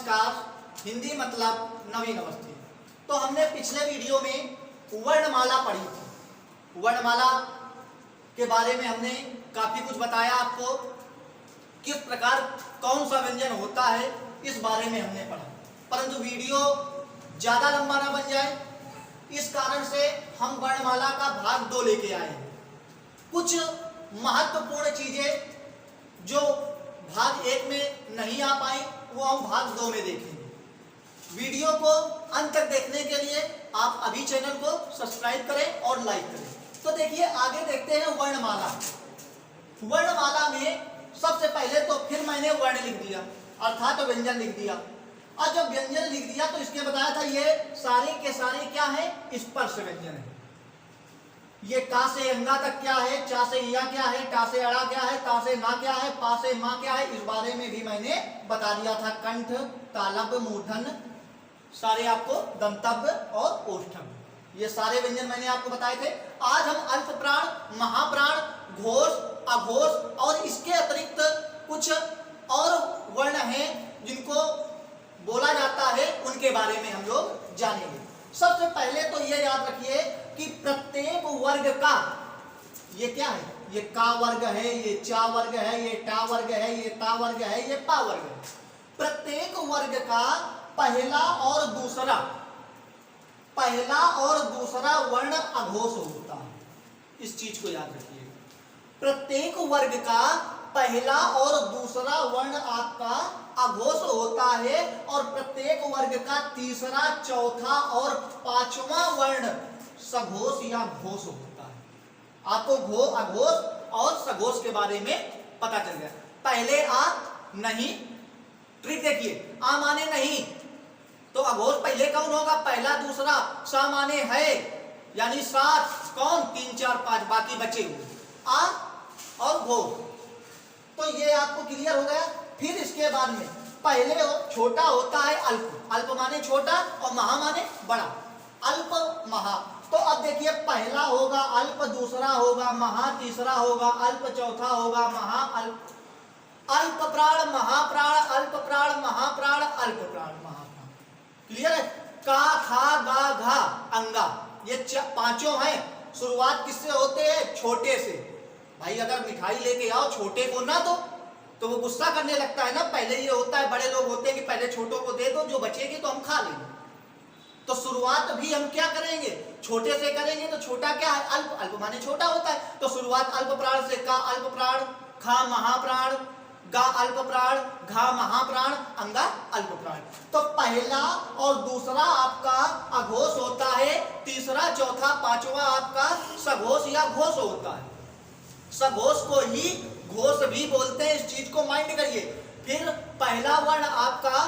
नमस्कार, हिंदी मतलब नवी नमस्ते। तो हमने पिछले वीडियो में वर्णमाला पढ़ी थी। वर्णमाला के बारे में हमने काफी कुछ बताया आपको, किस प्रकार कौन सा व्यंजन होता है इस बारे में हमने पढ़ा। परंतु वीडियो ज्यादा लंबा ना बन जाए, इस कारण से हम वर्णमाला का भाग 2 लेके आए हैं। कुछ महत्वपूर्ण चीजें जो भाग 1 में नहीं आ पाई वो हम भाग 2 में देखेंगे। वीडियो को अंत तक देखने के लिए आप अभी चैनल को सब्सक्राइब करें और लाइक करें। तो देखिए आगे देखते हैं वर्णमाला। वर्णमाला में सबसे पहले तो फिर मैंने वर्ण लिख दिया, अर्थात तो व्यंजन लिख दिया। और जब व्यंजन लिख दिया तो इसके बताया था ये सारे के सारे क्या है, स्पर्श व्यंजन है। ये का से अंगा तक क्या है, चा से या क्या है, टा से अड़ा क्या है, ता से ना क्या है, पा से मां क्या है, इस बारे में भी मैंने बता दिया था। कंठ, तालब, मूर्धन, सारे आपको दंतव्य और ओष्ठम, ये सारे व्यंजन मैंने आपको बताए थे। आज हम अल्प प्राण, महाप्राण, घोष, अघोष और इसके अतिरिक्त कुछ और वर्ण हैं जिनको बोला जाता है, उनके बारे में हम लोग जानेंगे। सबसे पहले तो ये याद रखिए कि प्रत्येक वर्ग का, ये क्या है, ये का वर्ग है, ये चा वर्ग है, ये टा वर्ग है, ये ता वर्ग है, ये पा वर्ग है। प्रत्येक वर्ग का पहला और दूसरा वर्ण अघोष होता है। इस चीज को याद रखिए। प्रत्येक वर्ग का पहला और दूसरा वर्ण आपका अघोष होता है और प्रत्येक वर्ग का तीसरा, चौथा और पांचवा वर्ण सघोष या घोष होता है। आपको अघोष और सघोष के बारे में पता चल गया। पहले आ नहीं, ट्रिक देखिए, आ माने नहीं तो अघोष पहले कौन होगा, पहला दूसरा। सा माने है यानी 7, कौन 3 4 5 बाकी बचे हुए आ और घो। तो ये आपको क्लियर हो गया। फिर इसके बाद में पहले छोटा होता है अल्प, अल्प माने छोटा और महा माने बड़ा, अल्प महा। तो अब देखिए पहला होगा अल्प, दूसरा होगा महा, तीसरा होगा अल्प, चौथा होगा महा, अल्प। अल्प प्राण, महाप्राण, अल्प प्राण, महाप्राण, अल्प प्राण, महाप्राण। क्लियर है। का, खा, गा, घा, अंगा, ये पांचों हैं। शुरुआत किससे होते हैं, छोटे से। भाई अगर मिठाई लेके आओ छोटे को ना दो तो वो गुस्सा करने लगता है ना। पहले ये होता है, बड़े लोग होते हैं कि पहले छोटों को दे दो, जो बचेगी तो हम खा लेंगे। तो शुरुआत भी हम क्या करेंगे, छोटे से करेंगे। तो छोटा क्या है, अल्प, अल्प माने छोटा होता है। तो शुरुआत अल्प प्राण से, का अल्प प्राण, खा महाप्राण, गा अल्प प्राण, घा महाप्राण, अंगा अल्प प्राण। तो पहला और दूसरा आपका अघोष होता है, तीसरा, चौथा, पांचवा आपका सघोष या घोष होता है। सघोष को ही घोष भी बोलते हैं, इस चीज को माइंड करिए। फिर पहला वर्ण आपका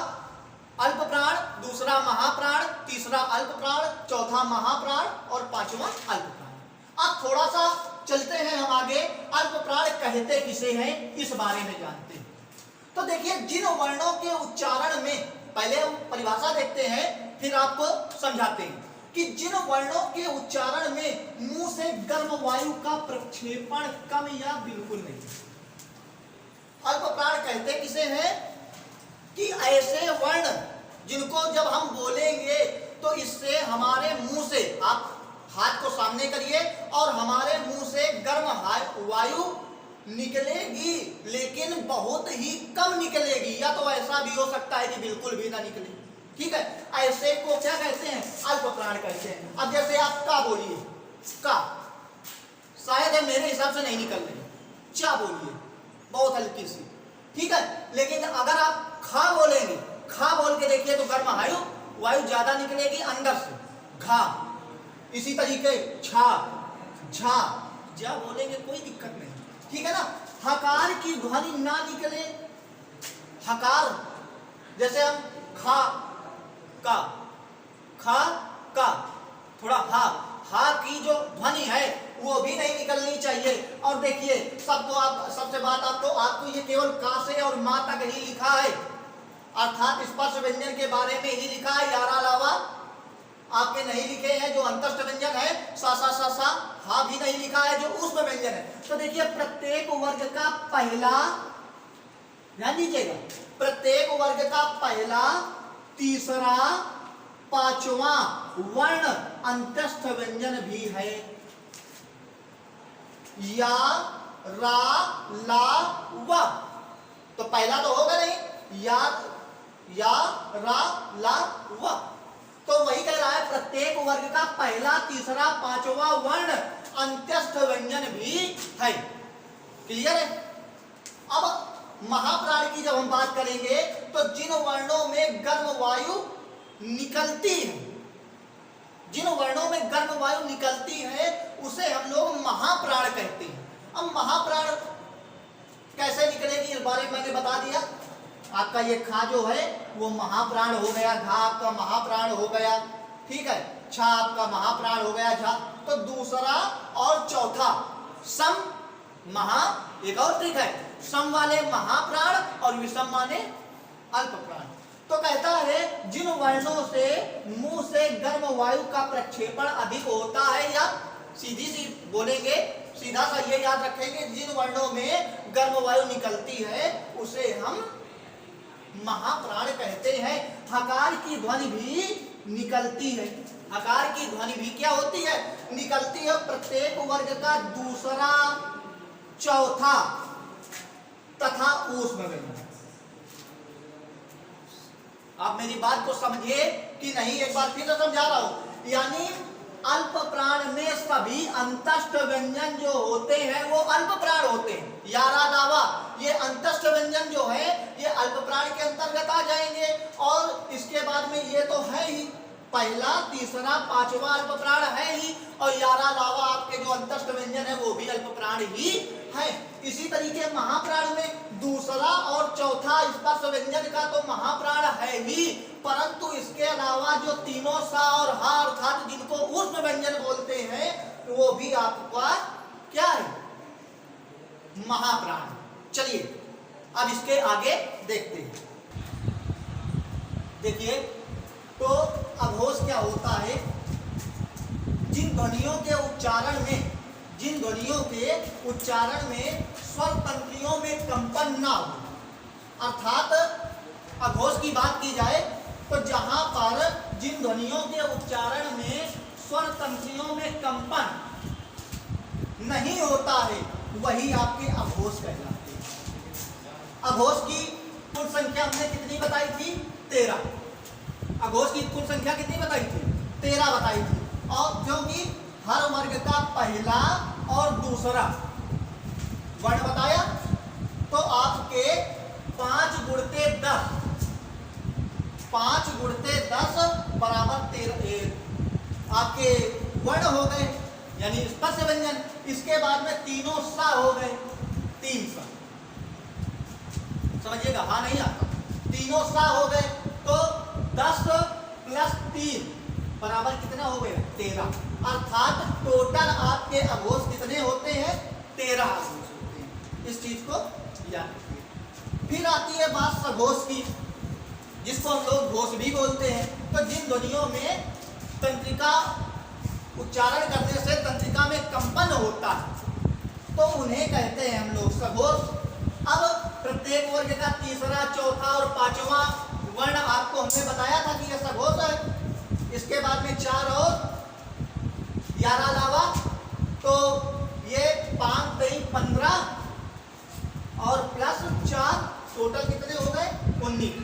अल्प प्राण, दूसरा महाप्राण, तीसरा अल्प प्राण, चौथा महाप्राण और पांचवा अल्प प्राण। अब थोड़ा सा चलते हैं हम आगे। अल्प प्राण कहते किसे हैं इस बारे में जानते हैं। तो देखिए जिन वर्णों के उच्चारण में, पहले हम परिभाषा देखते हैं फिर आपको समझाते हैं कि जिन वर्णों के उच्चारण में मुंह से गर्म वायु का प्रक्षेपण कम या बिल्कुल नहीं। अल्प प्राण कहते किसे हैं कि ऐसे वर्ण जिनको जब हम बोलेंगे तो इससे हमारे मुंह से, आप हाथ को सामने करिए, और हमारे मुंह से गर्म वायु निकलेगी लेकिन बहुत ही कम निकलेगी, या तो ऐसा भी हो सकता है कि बिल्कुल भी ना निकले। ठीक है, ऐसे को क्या कहते हैं, अल्प प्राण कहते हैं। अब जैसे आप का बोलिए, का शायद है मेरे हिसाब से नहीं निकल रही। चा बोलिए, बहुत हल्की सी, ठीक है। लेकिन अगर आप खा बोलेंगे, खा बोल के देखिए तो गर्म वायु ज्यादा निकलेगी अंदर से, घा। इसी तरीके छा, झा, जा बोलेंगे कोई दिक्कत नहीं, ठीक है ना। हकार की ध्वनि ना निकले, हकार, जैसे हम खा का, खा का, थोड़ा हा की जो ध्वनि है वो भी नहीं निकलनी चाहिए। और देखिए सबसे बात आपको ये केवल का से और मां तक ही लिखा है, अर्थात स्पर्श व्यंजन के बारे में ही लिखा है। यारा अलावा आपके नहीं लिखे हैं जो अंतस्थ व्यंजन है, सा सा सा सा, हा भी नहीं लिखा है जो ऊष्म व्यंजन है। तो देखिए प्रत्येक वर्ग का पहला, ध्यान दीजिएगा, प्रत्येक वर्ग का पहला, तीसरा, पांचवा वर्ण अंतस्थ व्यंजन भी है। या, रा, ला, व। तो पहला तो होगा नहीं, या, रा, ला, व। तो वही कह रहा है प्रत्येक वर्ग का पहला, तीसरा, पांचवा वर्ण अंत्यस्थ व्यंजन भी है। क्लियर है? अब महाप्राण की जब हम बात करेंगे तो जिन वर्णों में गर्म वायु निकलती है, जिन वर्णों में गर्म वायु निकलती है उसे हम लोग महाप्राण कहते हैं। अब महाप्राण कैसे निकलेगी इस बारे में मैंने बता दिया। आपका ये खा जो है वो महाप्राण हो गया, घा आपका महाप्राण हो गया, ठीक है, छा आपका महाप्राण हो गया, झा। तो दूसरा और चौथा सम महा, एक और ट्रिक है, सम वाले महाप्राण और विषम माने अल्प प्राण। तो कहता है जिन वर्णों से मुंह से गर्म वायु का प्रक्षेपण अधिक होता है, या सीधी सी बोलेंगे, सीधा सा ये याद रखेंगे, जिन वर्णों में गर्म वायु निकलती है उसे हम महाप्राण कहते हैं। हकार की ध्वनि भी निकलती है, हकार की ध्वनि भी क्या होती है? निकलती है। प्रत्येक वर्ग का दूसरा, चौथा तथा ऊष्म व्यंजन। आप मेरी बात को समझिए कि नहीं, एक बार फिर से समझा रहा हूं। यानी अल्प प्राण में सभी अंतस्थ व्यंजन जो होते हैं वो अल्प प्राण होते हैं। यारा, लावा, ये अंतस्थ व्यंजन जो है ये अल्प प्राण के अंतर्गत आ जाएंगे। और इसके बाद में ये तो है ही, पहला, तीसरा, पांचवा अल्प प्राण है ही, और यारा, लावा आपके जो अंतस्थ व्यंजन है वो भी अल्प प्राण ही है। इसी तरीके महाप्राण में दूसरा और चौथा स्पर्श व्यंजन का तो महाप्राण है ही, परंतु इसके अलावा जो तीनों सा और हा अर्थात जिनको ऊष्म व्यंजन बोलते हैं वो भी आपका क्या है? महाप्राण। चलिए अब इसके आगे देखते हैं। देखिए तो अघोष क्या होता है? जिन ध्वनियों के उच्चारण में, जिन ध्वनियों के उच्चारण में स्वर तंत्रियों में कंपन ना हो, अर्थात अघोष की बात की जाए तो जहां पर जिन ध्वनियों के उच्चारण में स्वर तंत्रियों में कंपन नहीं होता है वही आपके अघोष कहलाते हैं। अघोष की कुल संख्या हमने कितनी बताई थी? 13। अघोष की कुल संख्या कितनी बताई थी? 13 बताई थी। और क्योंकि हर वर्ग का पहला और दूसरा वर्ण बताया तो आपके 5 गुणते 10, 5 गुणते 10 बराबर 13 आपके वर्ण हो गए, यानी स्पर्श व्यंजन। इसके बाद में तीनों सा हो गए, 3 सा। समझिएगा, हाँ नहीं आता, तीनों सा हो गए तो 10 प्लस 3 बराबर कितना हो गए? 13। अर्थात टोटल आपके अघोष कितने होते हैं? 13 अघोष होते हैं। इस चीज को याद रखिए। फिर आती है बात सघोष की, जिसको हम लोग घोष भी बोलते हैं। तो जिन ध्वनियों में तंत्रिका उच्चारण करने से तंत्रिका में कंपन होता है तो उन्हें कहते हैं हम लोग सघोष। अब प्रत्येक वर्ग का तीसरा, चौथा और पांचवा वर्ण आपको हमने बताया था कि यह सघोष है। इसके बाद में 4 और 11 अलावा, तो ये 5 3 15 और प्लस 4 टोटल कितने हो गए? 19।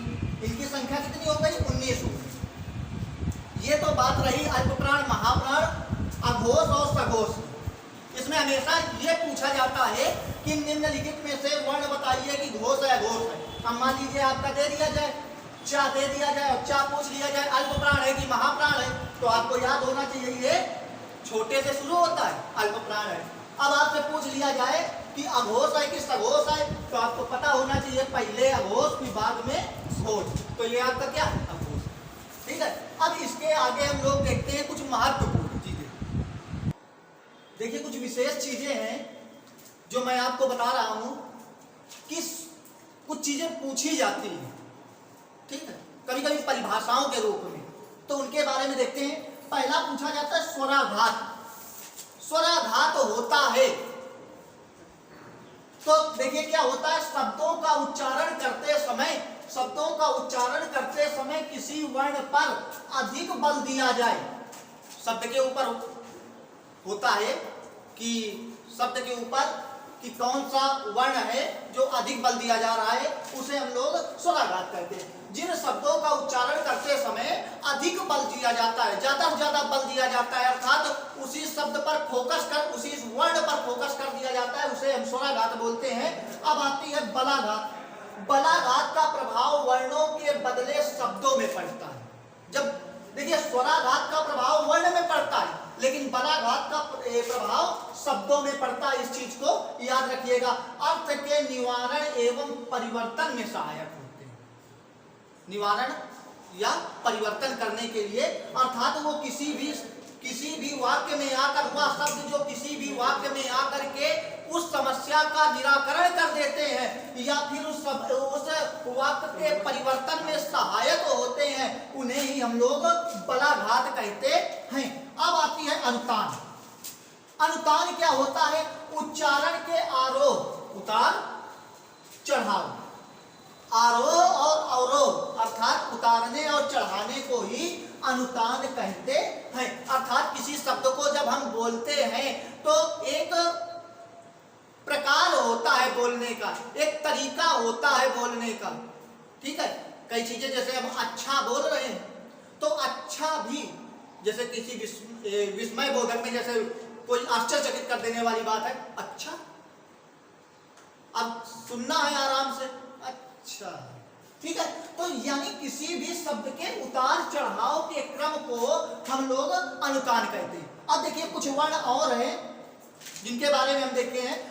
इनकी संख्या कितनी हो गई? 19 हो गई। ये तो बात रही अल्पप्राण, महाप्राण, अघोष और सघोष। इसमें हमेशा ये पूछा जाता है कि निम्नलिखित में से वर्ण बताइए कि घोष है अघोष है। अब मान लीजिए आपका दे दिया जाए, चा दे दिया जाए और चा पूछ लिया जाए अल्पप्राण है कि महाप्राण है, तो आपको याद होना चाहिए ये छोटे से शुरू होता है, अल्पप्राण है। अब आपसे पूछ लिया जाए कि अघोष है कि सघोष है, तो आपको पता होना चाहिए पहले अघोष फिर बाद में घोष। तो ये आपका क्या है? अघोष। ठीक है। अब इसके आगे हम लोग देखते हैं कुछ महत्वपूर्ण चीजें। देखिए कुछ विशेष चीजें हैं जो मैं आपको बता रहा हूं कि कुछ चीजें पूछी जाती हैं, ठीक है, कभी कभी परिभाषाओं के रूप में। तो उनके बारे में देखते हैं। पहला पूछा जाता है स्वराघात। स्वराघात होता है तो देखिए क्या होता है, शब्दों का उच्चारण करते समय शब्दों का उच्चारण करते समय किसी वर्ण पर अधिक बल दिया जाए। शब्द के ऊपर होता है कि शब्द के ऊपर कि कौन सा वर्ण है जो अधिक बल दिया जा रहा है, उसे हम लोग स्वराघात कहते हैं। जिन शब्दों का उच्चारण करते समय अधिक बल दिया जाता है, ज्यादा से ज्यादा बल दिया जाता है, अर्थात उसी शब्द पर फोकस कर, उसी वर्ण पर फोकस कर दिया जाता है, उसे हम स्वराघात बोलते हैं। अब आती है बलाघात। बलाघात का प्रभाव वर्णों के बदले शब्दों में पड़ता है। जब देखिए स्वराघात का प्रभाव वर्ण में पड़ता है, लेकिन बलाघात का प्रभाव शब्दों में पड़ता है। इस चीज को याद रखिएगा। अर्थ के निवारण एवं परिवर्तन में सहायक होते हैं। निवारण या परिवर्तन करने के लिए, अर्थात वो किसी भी वाक्य में आकर, वह शब्द जो किसी भी वाक्य में आकर के उस समस्या का निराकरण कर देते हैं या फिर उस वाक्य के परिवर्तन में सहायक होते हैं, उन्हें ही हम लोग बलाघात कहते हैं। अब आती है अनुतान। अनुतान क्या होता है? उच्चारण के आरोह उतार चढ़ाव, आरोह और अवरोह अर्थात उतारने और चढ़ाने को ही अनुतान कहते हैं। अर्थात किसी शब्द को जब हम बोलते हैं तो एक प्रकार होता है बोलने का, एक तरीका होता है बोलने का। ठीक है, कई चीजें जैसे हम अच्छा बोल रहे हैं तो अच्छा भी, जैसे किसी विस्मय बोधक में जैसे कोई आश्चर्यचकित कर देने वाली बात है, अच्छा, अब सुनना है आराम से, अच्छा। ठीक है, तो यानी किसी भी शब्द के उतार चढ़ाव के क्रम को हम लोग अनुतान कहते हैं। अब देखिए कुछ वर्ण और हैं जिनके बारे में हम देखते हैं।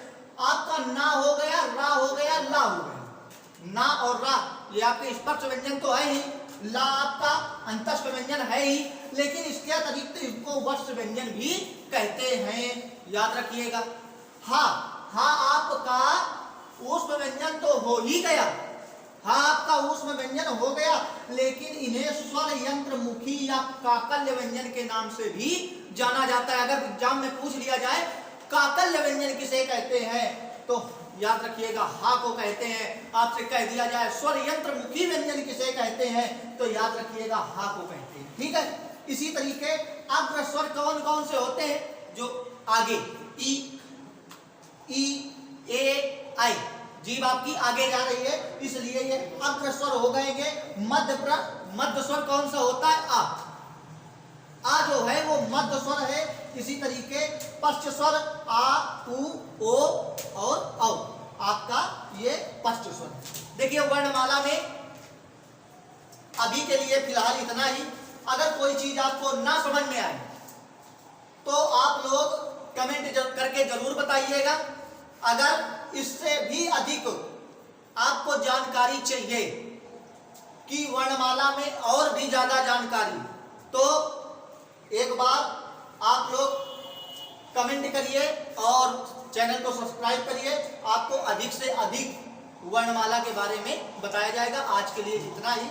आपका ना हो गया, रा हो गया, ला हो गया। ना और रा ये आपके स्पर्श व्यंजन तो है ही, ला आपका अंतस्थ व्यंजन है ही, लेकिन इसके अतिरिक्त इसको वर्ष व्यंजन भी कहते हैं। याद रखिएगा। हा, हा आपका ऊष्म व्यंजन तो हो ही गया, हा आपका ऊष्म व्यंजन हो गया, लेकिन इन्हें स्वर यंत्र मुखी या काकल्य व्यंजन के नाम से भी जाना जाता है। अगर एग्जाम में पूछ लिया जाए काकल्य व्यंजन किसे कहते हैं, तो याद रखिएगा हा को कहते हैं। आपसे कह दिया जाए स्वर यंत्र मुखी व्यंजन किसे कहते हैं, तो याद रखिएगा हा को कहते हैं। ठीक है, इसी तरीके अग्र स्वर कौन कौन से होते हैं? जो आगे ई, ए, आई, जीभ आपकी आगे जा रही है, इसलिए ये अग्र स्वर हो गएंगे। मध्य स्वर कौन सा होता है? आ जो है वो मध्य स्वर है। इसी तरीके पश्च स्वर आ, उ, ओ और औ, आपका ये पश्च स्वर। देखिए वर्णमाला में अभी के लिए फिलहाल इतना ही। अगर कोई चीज आपको ना समझ में आए तो आप लोग कमेंट करके जरूर बताइएगा। अगर इससे भी अधिक आपको जानकारी चाहिए कि वर्णमाला में और भी ज्यादा जानकारी, तो एक बार आप लोग कमेंट करिए और चैनल को सब्सक्राइब करिए। आपको अधिक से अधिक वर्णमाला के बारे में बताया जाएगा। आज के लिए इतना ही।